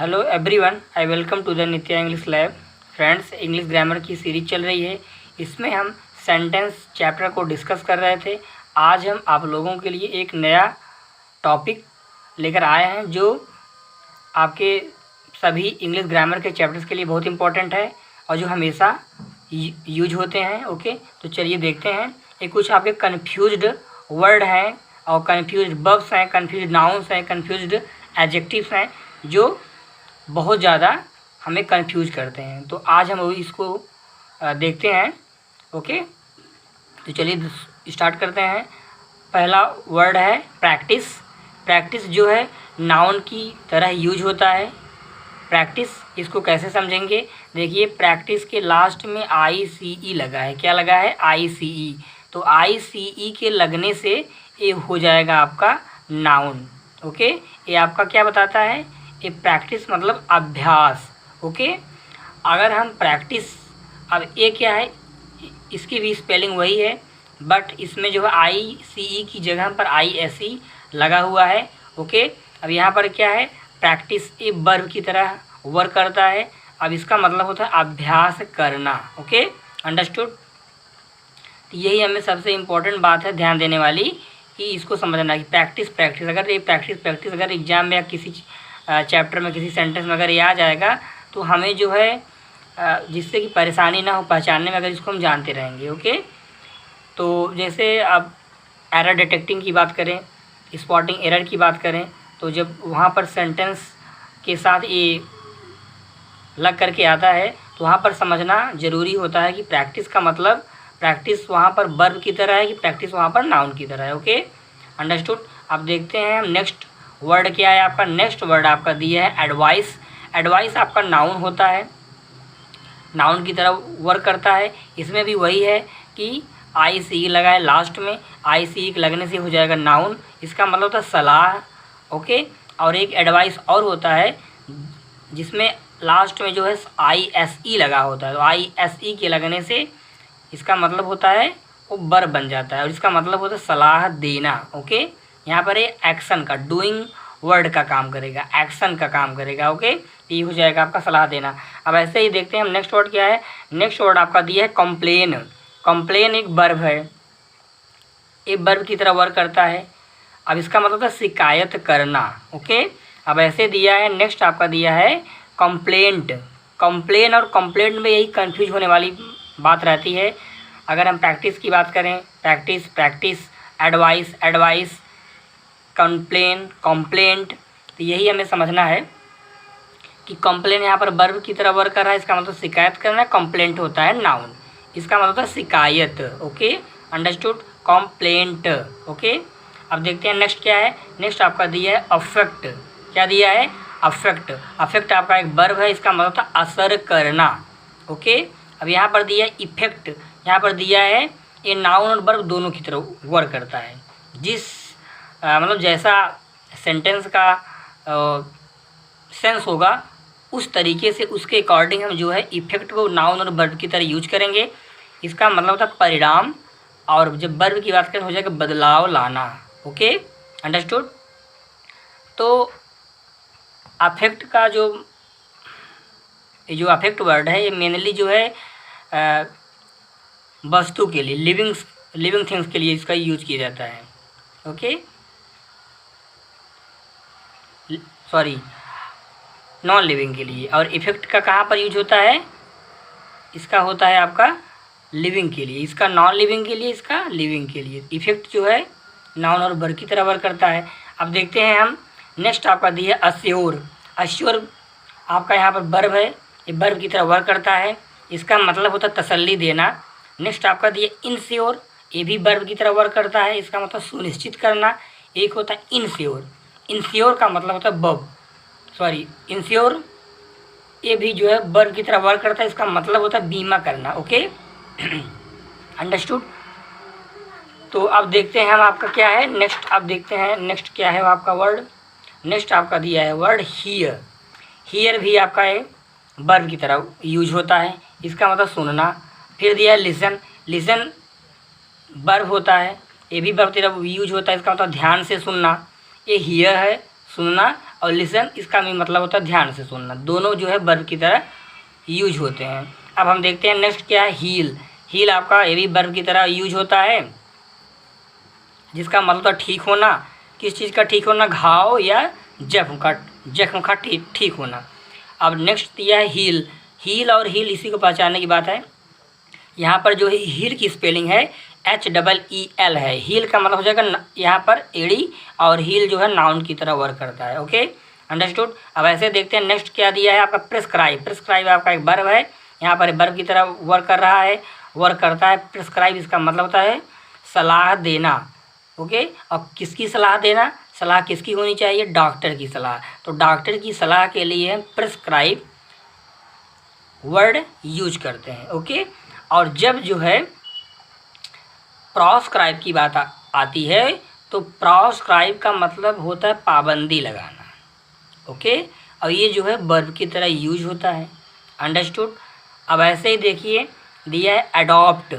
Hello everyone, I welcome to the Nitya English lab. Friends, English grammar की series चल रही है। इसमें हम सेंटेंस चैप्टर को डिस्कस कर रहे थे। आज हम आप लोगों के लिए एक नया टॉपिक लेकर आए हैं जो आपके सभी इंग्लिश ग्रामर के चैप्टर्स के लिए बहुत इंपॉर्टेंट है और जो हमेशा यूज होते हैं। ओके, तो चलिए देखते हैं। ये कुछ आपके कन्फ्यूज्ड वर्ड हैं और कन्फ्यूज्ड वर्ब्स हैं, कन्फ्यूज्ड नाउन्स हैं, कन्फ्यूज्ड एडजेक्टिव्स हैं जो बहुत ज़्यादा हमें कंफ्यूज करते हैं। तो आज हम इसको देखते हैं। ओके, तो चलिए स्टार्ट करते हैं। पहला वर्ड है प्रैक्टिस। प्रैक्टिस जो है नाउन की तरह यूज होता है। प्रैक्टिस, इसको कैसे समझेंगे? देखिए, प्रैक्टिस के लास्ट में ICE लगा है। क्या लगा है? ICE। तो ICE के लगने से ये हो जाएगा आपका नाउन। ओके, ये आपका क्या बताता है? ये प्रैक्टिस मतलब अभ्यास। ओके, अगर हम प्रैक्टिस, अब ये क्या है, इसकी भी स्पेलिंग वही है बट इसमें जो है ICE की जगह पर ISE लगा हुआ है। ओके, अब यहाँ पर क्या है? प्रैक्टिस ये वर्ब की तरह वर्क करता है। अब इसका मतलब होता है अभ्यास करना। Okay, understood. तो यही हमें सबसे इम्पोर्टेंट बात है ध्यान देने वाली कि इसको समझना कि प्रैक्टिस अगर ये प्रैक्टिस अगर एग्जाम में या किसी चैप्टर में, किसी सेंटेंस में अगर ये आ जाएगा तो हमें जो है जिससे कि परेशानी ना हो पहचानने में, अगर इसको हम जानते रहेंगे। ओके, तो जैसे अब एरर डिटेक्टिंग की बात करें, स्पॉटिंग एरर की बात करें, तो जब वहाँ पर सेंटेंस के साथ ये लग करके आता है तो वहाँ पर समझना ज़रूरी होता है कि प्रैक्टिस का मतलब प्रैक्टिस वहाँ पर वर्ब की तरह है कि प्रैक्टिस वहाँ पर नाउन की तरह है। Okay, understood. अब देखते हैं हम नेक्स्ट वर्ड क्या है आपका। नेक्स्ट वर्ड आपका दिया है एडवाइस। एडवाइस आपका नाउन होता है, नाउन की तरह वर्क करता है। इसमें भी वही है कि ICE लगा है लास्ट में, ICE के लगने से हो जाएगा नाउन। इसका मतलब होता है सलाह। ओके, और एक एडवाइस और होता है जिसमें लास्ट में जो है ISE लगा होता है। तो ISE के लगने से इसका मतलब होता है वो वर्ब बन जाता है और इसका मतलब होता है सलाह देना। ओके, यहाँ पर ये एक्शन का, डूइंग वर्ड का काम करेगा, एक्शन का काम करेगा। ओके, ये हो जाएगा आपका सलाह देना। अब ऐसे ही देखते हैं हम नेक्स्ट वर्ड क्या है। नेक्स्ट वर्ड आपका दिया है कंप्लेन। कंप्लेन एक वर्ब है, एक वर्ब की तरह वर्क करता है। अब इसका मतलब है शिकायत करना। ओके, अब ऐसे दिया है। नेक्स्ट आपका दिया है कंप्लेंट। कंप्लेन और कंप्लेंट में यही कंफ्यूज होने वाली बात रहती है। अगर हम प्रैक्टिस की बात करें, प्रैक्टिस, एडवाइस, कंप्लेन, कंप्लेंट, तो यही हमें समझना है कि कंप्लेन यहाँ पर वर्ब की तरह वर्क कर रहा है। इसका मतलब शिकायत करना। कंप्लेंट होता है नाउन, इसका मतलब होता है शिकायत। Okay, understood. कंप्लेंट। ओके, अब देखते हैं नेक्स्ट क्या है। नेक्स्ट आपका दिया है अफेक्ट। क्या दिया है? अफेक्ट। अफेक्ट आपका एक वर्ब है, इसका मतलब होता है असर करना। ओके, अब यहाँ पर दिया है इफेक्ट। यहाँ पर दिया है ये नाउन और वर्ब दोनों की तरह वर्क करता है। जिस मतलब जैसा सेंटेंस का सेंस होगा उस तरीके से उसके अकॉर्डिंग हम जो है इफेक्ट को नाउन और वर्ब की तरह यूज करेंगे। इसका मतलब होता है परिणाम, और जब वर्ब की बात करें हो जाएगा बदलाव लाना। Okay, understood. तो अफेक्ट का जो अफेक्ट वर्ड है ये मेनली जो है वस्तु के लिए, लिविंग थिंग्स के लिए इसका यूज किया जाता है। ओके, सॉरी, नॉन लिविंग के लिए। और इफेक्ट का कहाँ पर यूज होता है? इसका होता है आपका लिविंग के लिए, इसका नॉन लिविंग के लिए, इसका लिविंग के लिए। इफेक्ट जो है नाउन और वर्ब की तरह वर्क करता है। अब देखते हैं हम नेक्स्ट आपका दिया है अश्योर। अश्योर आपका यहाँ पर वर्ब है, ये वर्ब की तरह वर्क करता है। इसका मतलब होता है तसल्ली देना। नेक्स्ट आपका दिया इंश्योर, ये भी वर्ब की तरह वर्क करता है। इसका मतलब सुनिश्चित करना। एक होता है इंश्योर। इंश्योर का मतलब होता है इंश्योर, ये भी जो है वर्ब की तरह वर्क करता है। इसका मतलब होता है बीमा करना। Okay, understood. तो अब देखते हैं हम आपका क्या है नेक्स्ट। अब देखते हैं नेक्स्ट क्या है आपका वर्ड। नेक्स्ट आपका दिया है वर्ड हियर। हियर भी आपका है वर्ब की तरह यूज होता है। इसका मतलब सुनना। फिर दिया है लिसन। लिसन वर्ब होता है, ये भी वर्ब की तरह यूज होता है। इसका मतलब ध्यान से सुनना। ये हियर है सुनना, और लिसन इसका भी मतलब होता है ध्यान से सुनना। दोनों जो है वर्ब की तरह यूज होते हैं। अब हम देखते हैं नेक्स्ट क्या है, हील। हील आपका ये भी वर्ब की तरह यूज होता है, जिसका मतलब होता है ठीक होना। किस चीज़ का ठीक होना, घाव या जख्म का ठीक होना। अब नेक्स्ट दिया है हील। हील और हील इसी को पहचानने की बात है। यहाँ पर जो है हील की स्पेलिंग है HEEL है। हील का मतलब हो जाएगा यहाँ पर एड़ी, और हील जो है नाउन की तरह वर्क करता है। Okay, understood. अब ऐसे देखते हैं नेक्स्ट क्या दिया है आपका, प्रिस्क्राइब। प्रिस्क्राइब आपका एक वर्ब है, यहाँ पर वर्ब की तरह वर्क कर रहा है, वर्क करता है। प्रिस्क्राइब इसका मतलब होता है सलाह देना। ओके, और किसकी सलाह देना, सलाह किसकी होनी चाहिए, डॉक्टर की सलाह। तो डॉक्टर की सलाह के लिए प्रिस्क्राइब वर्ड यूज करते हैं। ओके, और जब जो है प्रोस्क्राइब की बात आती है, तो प्रोस्क्राइब का मतलब होता है पाबंदी लगाना। ओके, और ये जो है वर्ब की तरह यूज होता है। अंडरस्टूड। अब ऐसे ही देखिए दिया है अडॉप्ट।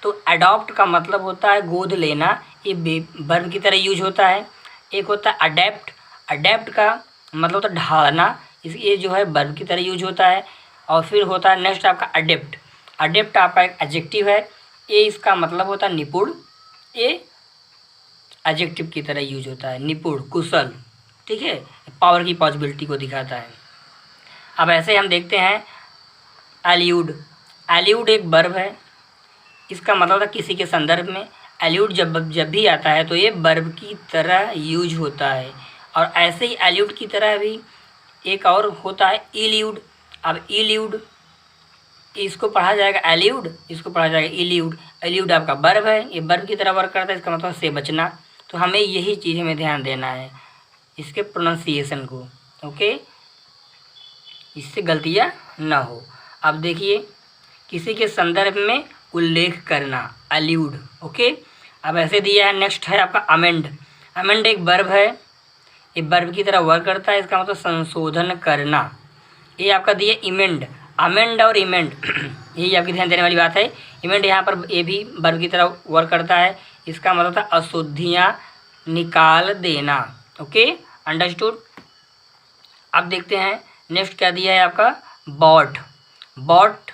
तो अडॉप्ट का मतलब होता है गोद लेना, ये वर्ब की तरह यूज होता है। एक होता है अडेप्ट। अडेप्ट का मतलब होता है ढालना, ये जो है वर्ब की तरह यूज होता है। और फिर होता है नेक्स्ट आपका अडेप्ट। अडेप्ट आपका एक एडजेक्टिव है, ये इसका मतलब होता है निपुण, ये एडजेक्टिव की तरह यूज होता है, निपुण, कुशल। ठीक है, पावर की पॉसिबिलिटी को दिखाता है। अब ऐसे हम देखते हैं एल्यूड। एल्यूड एक वर्ब है, इसका मतलब है किसी के संदर्भ में। एल्यूड जब भी आता है तो ये वर्ब की तरह यूज होता है। और ऐसे ही एल्यूड की तरह भी एक और होता है इल्यूड। अब इल्यूड इसको पढ़ा जाएगा एल्यूड, इसको पढ़ा जाएगा इल्यूड। एल्यूड आपका वर्ब है, ये वर्ब की तरह वर्क करता है, इसका मतलब से बचना। तो हमें यही चीज़ में ध्यान देना है, इसके प्रोनाउंसिएशन को। ओके, इससे गलतियाँ ना हो। अब देखिए किसी के संदर्भ में उल्लेख करना, एल्यूड। ओके, अब ऐसे दिया है नेक्स्ट है आपका अमेंड। अमेंड एक वर्ब है, ये वर्ब की तरह वर्क करता है, इसका मतलब संशोधन करना। ये आपका दिया इमेंड। अमेंड और इमेंड यही आपकी ध्यान देने वाली बात है। इमेंड यहाँ पर ये भी वर्ब की तरह वर्क करता है, इसका मतलब था अशुद्धियाँ निकाल देना। Okay, understood. अब देखते हैं नेक्स्ट क्या दिया है आपका, बॉट। बॉट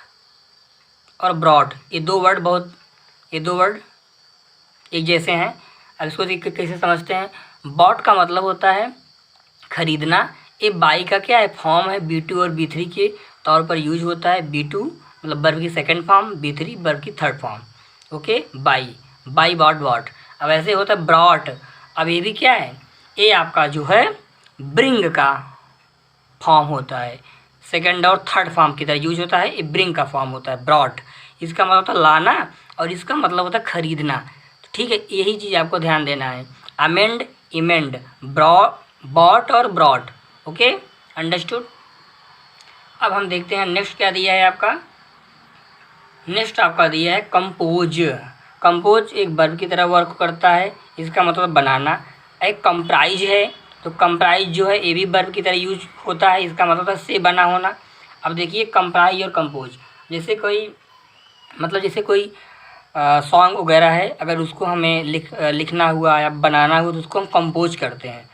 और ब्रॉड, ये दो वर्ड एक जैसे हैं। अब इसको कैसे समझते हैं। बॉट का मतलब होता है खरीदना, ये बाई का क्या है, फॉर्म है, B2 और B3 के तौर पर यूज होता है। B2 मतलब वर्ब की सेकंड फॉर्म, B3 वर्ब की third form. Okay, buy bought bought. अब ऐसे होता है ब्रॉट। अब ये भी क्या है, ये आपका जो है ब्रिंग का फॉर्म होता है, सेकंड और थर्ड फॉर्म की तरह यूज होता है। ये ब्रिंग का फॉर्म होता है ब्रॉट, इसका मतलब होता है लाना, और इसका मतलब होता है खरीदना। तो ठीक है, यही चीज़ आपको ध्यान देना है। अमेंड, इमेंड, बॉट और ब्रॉड। Okay, understood. अब हम देखते हैं नेक्स्ट क्या दिया है आपका। नेक्स्ट आपका दिया है कंपोज। कंपोज एक वर्ब की तरह वर्क करता है, इसका मतलब बनाना। एक कंप्राइज है, तो कंप्राइज जो है ये भी वर्ब की तरह यूज होता है, इसका मतलब है से बना होना। अब देखिए कंप्राइज और कंपोज, जैसे कोई सॉन्ग वगैरह है, अगर उसको हमें लिखना हुआ या बनाना हुआ तो उसको हम कंपोज करते हैं।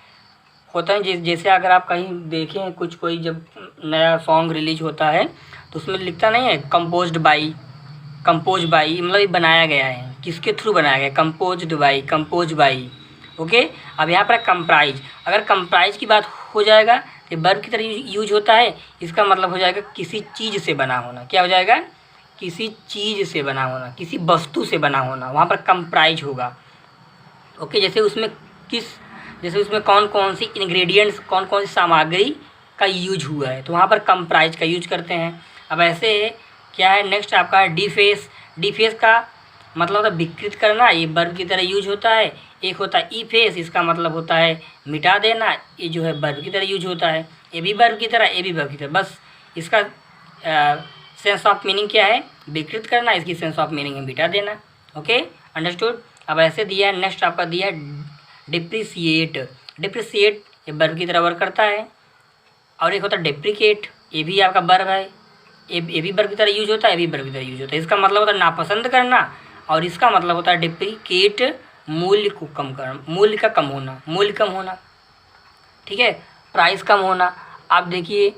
होता है जैसे अगर आप कहीं देखें कोई जब नया सॉन्ग रिलीज होता है तो उसमें लिखता नहीं है कंपोज बाई, मतलब ये बनाया गया है, किसके थ्रू बनाया गया, कंपोज बाई। ओके, अब यहाँ पर कंप्राइज, अगर कंप्राइज की बात हो जाएगा तो वर्ब की तरह यूज होता है, इसका मतलब हो जाएगा किसी चीज़ से बना होना। क्या हो जाएगा, किसी चीज़ से बना होना, किसी वस्तु से बना होना, वहाँ पर कंप्राइज होगा। ओके, जैसे उसमें कौन कौन सी इंग्रेडिएंट्स, कौन कौन सी सामग्री का यूज हुआ है, तो वहाँ पर कंप्राइज का यूज करते हैं। अब ऐसे क्या है नेक्स्ट आपका डिफेस। डिफेस का मतलब होता है विकृत करना, ये वर्ब की तरह यूज होता है। एक होता है ईफेस, इसका मतलब होता है मिटा देना, ये जो है वर्ब की तरह यूज होता है। ये भी वर्ब की तरह, ये भी वर्ब की तरह, बस इसका सेंस ऑफ मीनिंग क्या है, विकृत करना, इसकी सेंस ऑफ मीनिंग है मिटा देना। Okay, understood. अब ऐसे दिया है नेक्स्ट आपका दिया है डिप्रिसिएट। डिप्रिसिएट ये वर्ब की तरह वर्क करता है। और एक होता है डेप्रिकेट, ये भी आपका वर्ब है, ये भी वर्ब की तरह यूज होता है, ये भी वर्ब की तरह यूज होता है। इसका मतलब होता है नापसंद करना, और इसका मतलब होता है डिप्रिकेट मूल्य को कम करना, मूल्य कम होना। ठीक है, प्राइस कम होना। आप देखिए,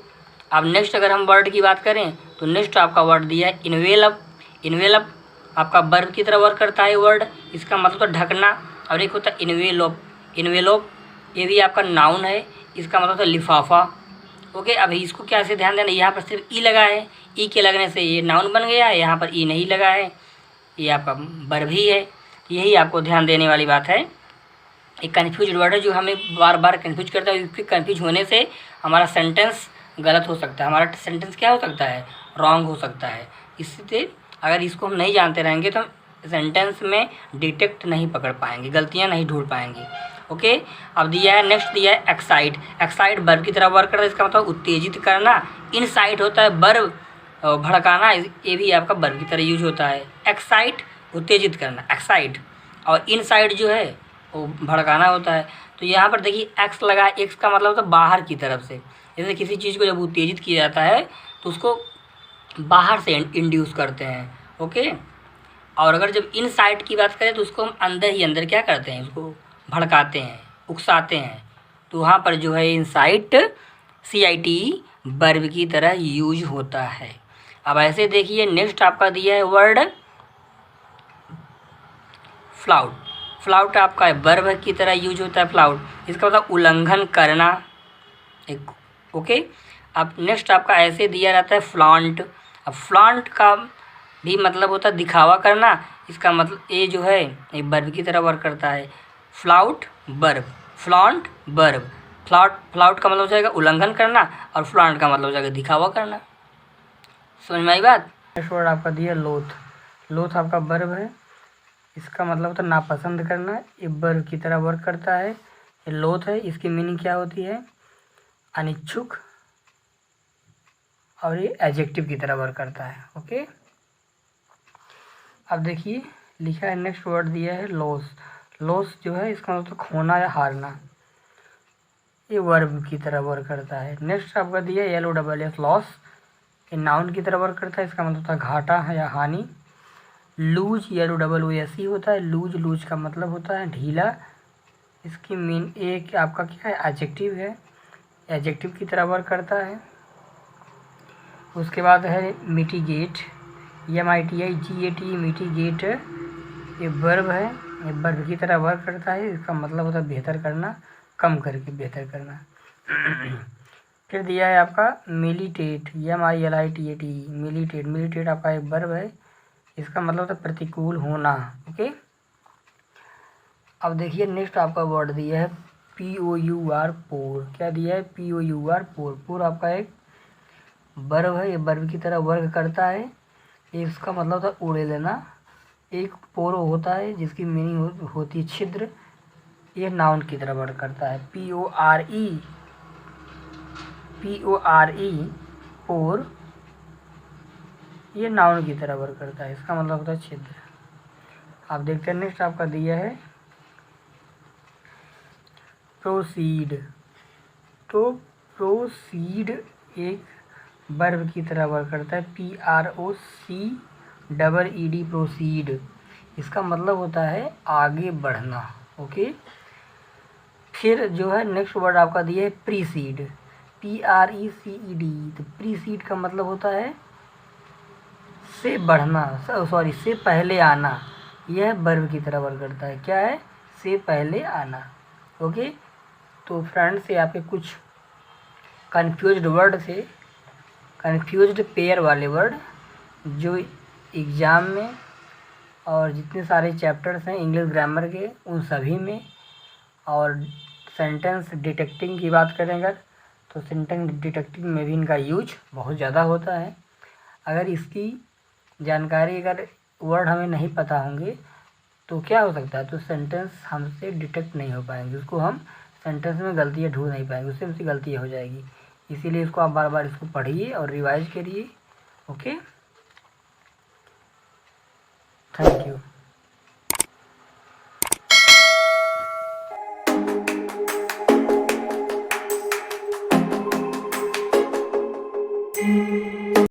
अब नेक्स्ट अगर हम वर्ड की बात करें तो नेक्स्ट आपका वर्ड दिया है इन्वेलप। इन्वेलप आपका वर्ब की तरह वर्क करता है वर्ड, इसका मतलब तो ढकना। और एक होता है इन्वेलोप। इन्वेलोप ये भी आपका नाउन है, इसका मतलब तो लिफाफा। ओके, अब इसको क्या से ध्यान देना, यहाँ पर सिर्फ ई लगा है, ई के लगने से ये नाउन बन गया है, यहाँ पर ई नहीं लगा है, ये आपका वर्ब ही है। यही आपको ध्यान देने वाली बात है। एक कन्फ्यूज वर्ड है जो हमें बार बार कन्फ्यूज करता है, इसके कन्फ्यूज होने से हमारा सेंटेंस गलत हो सकता है, हमारा सेंटेंस क्या हो सकता है, रॉन्ग हो सकता है। इससे अगर इसको हम नहीं जानते रहेंगे तो हम सेंटेंस में डिटेक्ट नहीं पकड़ पाएंगे, गलतियाँ नहीं ढूंढ पाएंगे। ओके, अब दिया है नेक्स्ट दिया है एक्साइट। एक्साइट वर्ब की तरह वर्क करता है, इसका मतलब उत्तेजित करना। इनसाइट होता है वर्ब भड़काना, ये भी आपका वर्ब की तरह यूज होता है। एक्साइट उत्तेजित करना, एक्साइट। और इनसाइड जो है वो भड़काना होता है। तो यहाँ पर देखिए एक्स लगा, एक्स का मतलब होता है बाहर की तरफ से। जैसे किसी चीज़ को जब उत्तेजित किया जाता है तो उसको बाहर से इंड्यूस करते हैं। ओके, और अगर जब इनसाइड की बात करें तो उसको हम अंदर ही अंदर क्या करते हैं, उसको भड़काते हैं, उकसाते हैं। तो वहाँ पर जो है इनसाइट CIT वर्ब की तरह यूज होता है। अब ऐसे देखिए नेक्स्ट आपका दिया है वर्ड फ्लाउट। फ्लाउट आपका वर्ब की तरह यूज होता है, फ्लाउट, इसका मतलब उल्लंघन करना। एक ओके, अब नेक्स्ट आपका ऐसे दिया जाता है फ्लॉन्ट। अब फ्लॉन्ट का भी मतलब होता है दिखावा करना, इसका मतलब ये जो है ये वर्ब की तरह वर्क करता है। Flout verb, flaunt verb. Flout का मतलब हो जाएगा उल्लंघन करना और फ्लॉन्ट का मतलब हो जाएगा दिखावा करना। समझ में आई बात। नेक्स्ट वर्ड आपका दिया लोथ। लोथ आपका वर्ब है, इसका मतलब होता है नापसंद करना, ये वर्ब की तरह वर्क करता है। ये लोथ है, इसकी मीनिंग क्या होती है, अनिच्छुक, और ये एडजेक्टिव की तरह वर्क करता है। ओके, अब देखिए लिखा है नेक्स्ट वर्ड दिया है लॉस। लॉस जो है इसका मतलब खोना या हारना, ये वर्ब की तरह वर्क करता है। नेक्स्ट आपका दिया है LOSS, लॉस, ये नाउन की तरह वर्क करता है, इसका मतलब होता है घाटा है या हानि। लूज LOOSE होता है, लूज, लूज का मतलब होता है ढीला। इसकी मीन एक आपका क्या है, एडजेक्टिव है, एडजेक्टिव की तरह वर्क करता है। उसके बाद है मिटिगेट, MITIGAT, मिटिगेट, ये वर्ब है, ये वर्ब की तरह वर्क करता है, इसका मतलब होता है बेहतर करना, कम करके बेहतर करना। फिर दिया है आपका मिलिटेट, MILITAT, मिलिटेट। मिलिटेट आपका एक वर्ब है, इसका मतलब होता है प्रतिकूल होना। ओके, अब देखिए नेक्स्ट आपका वर्ड दिया है POUR, पोर। क्या दिया है, POUR, पोर। पोर आपका एक वर्ब है, ये वर्ब की तरह वर्क करता है, इसका मतलब होता है उड़े लेना। एक पोरो होता है जिसकी मीनिंग होती है छिद्र, ये नाउन की तरह वर्क करता है। PORE, पोर, ये नाउन की तरह वर्क करता है, इसका मतलब होता है छिद्र। आप देखते हैं नेक्स्ट आपका दिया है प्रोसीड। तो प्रोसीड एक वर्ब की तरह वर्क करता है, PROCEED, प्रोसीड, इसका मतलब होता है आगे बढ़ना। ओके, फिर जो है नेक्स्ट वर्ड आपका दिया है प्रीसीड, PRECED। तो प्रीसीड का मतलब होता है से बढ़ना, सॉरी से पहले आना, यह वर्ब की तरह वर्क करता है। क्या है, से पहले आना। ओके, तो फ्रेंड्स ये आपके कुछ कन्फ्यूज्ड वर्ड थे, कन्फ्यूज्ड पेयर वाले वर्ड जो एग्ज़ाम में और जितने सारे चैप्टर्स हैं इंग्लिश ग्रामर के उन सभी में। और सेंटेंस डिटेक्टिंग की बात करें अगर, तो सेंटेंस डिटेक्टिंग में भी इनका यूज बहुत ज़्यादा होता है। अगर इसकी जानकारी, अगर वर्ड हमें नहीं पता होंगे तो क्या हो सकता है, तो सेंटेंस हमसे डिटेक्ट नहीं हो पाएंगे, उसको हम सेंटेंस में गलतियाँ ढूंढ नहीं पाएंगे, उससे हमसे गलतियाँ हो जाएगी। इसीलिए इसको आप बार बार इसको पढ़िए और रिवाइज करिए। Okay, thank you.